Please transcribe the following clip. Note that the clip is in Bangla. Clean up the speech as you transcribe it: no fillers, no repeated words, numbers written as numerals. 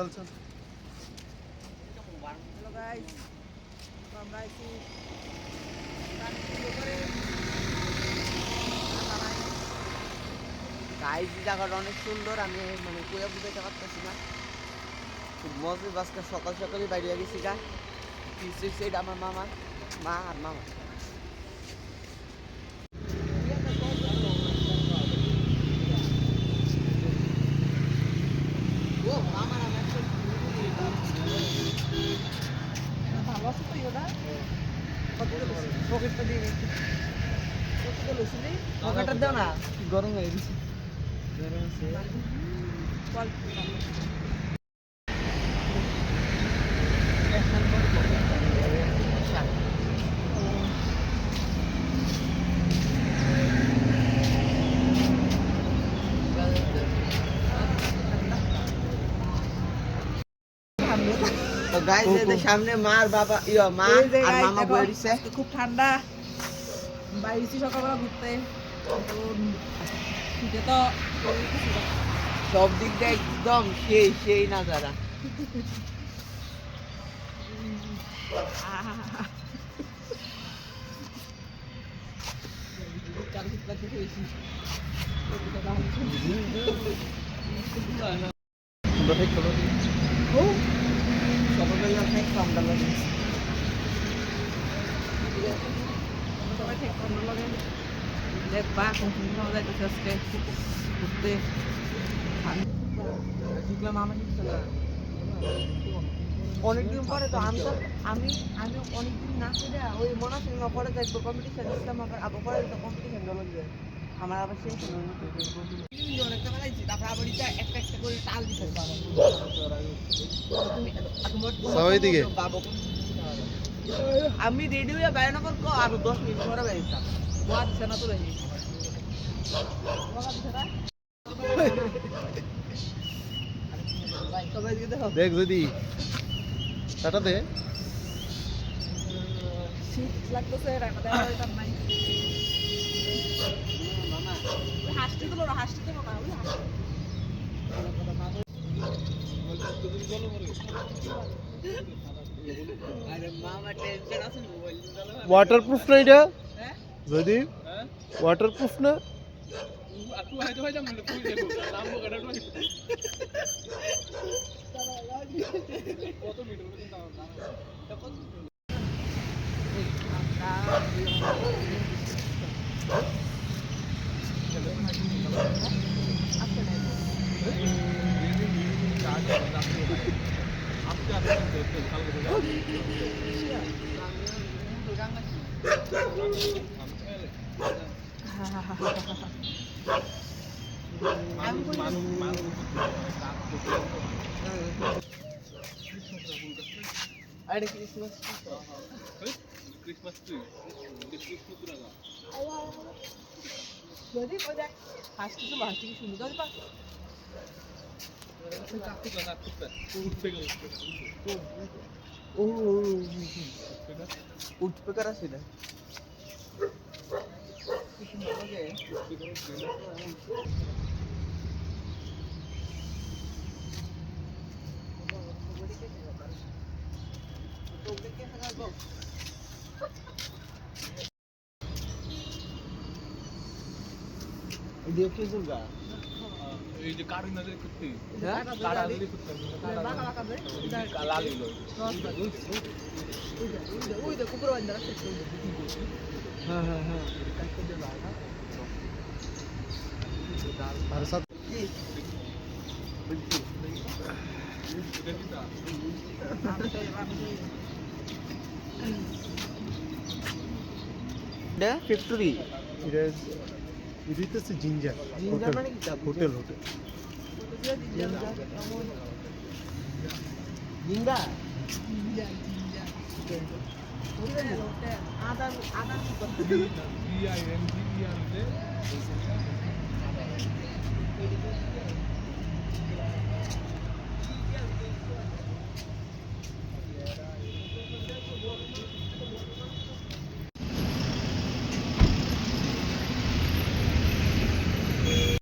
হ্যালো গাইস, আমরা আছি গাইস। জায়গাটা অনেক সুন্দর, আমি মানে কুয়া বুঝাইতে পারতেছি না। খুব মজা। আজকে সকাল সকালই বাইরে গেছি গা। এটা আমার মামা, মা আর মামা। ও মামা নাম ভালো আছে তো ওটা। পকেটটা দিয়ে গেছি। কতটা লইছিলি? পকেটটা দাও না, গরম হয়ে গেছে। গরম আছে। তো গাইস এদের সামনে মার বাবা মা আর মামা বসে রইছে। খুব ঠান্ডা, বাইরে সকালবেলা ঘুরতে। শীতে তো সব দিক দিয়ে একদম সেই নাজারা। সকালবেলা অনেক ঠান্ডা লাগে। অনেকদিন পরে তো আমি অনেকদিন না করে ওই মনে আছে পরে দেখবো কম্পিটিশন ইসলাম আবার পরে তো কম্পিটিশন জমা দিবে আমার আবার শেষ অনেকটা বেলাইছি। তারপর আবার একটা একটা করে টাল দিতে আমি রেডি হয়ে বেড়ানো পর আরো 10 মিনিট পরে বেরিয়েছিলাম। গোয়া দিচ্ছে না তো দেখি দেখ যদি টাটা দে। শীত লাগতেছে, রান্না দেওয়া হইতাম নাই। হাসতে দিল না, হাসতে দিল না, ওই হাসতে। ওয়াটারপ্রুফ না এটা যদি ওয়াটারপ্রুফ না যদি হাসতে তো হাসতে কি শুনতে পারবা? উঠবে কারা ছিল দেখে দুর্গা এই যে কারি নজরে কুত্তি কারা নজরে কুত্তি বাঁকা বাঁকা দে লাল হইলো ওই দেখো পুরো বান্দা আছে। হ্যাঁ হ্যাঁ হ্যাঁ আর সাথে ফ্যাক্টরি এটা হচ্ছে জিঞ্জার জিঞ্জার মানে কি? হোটেল জিঞ্জা আদার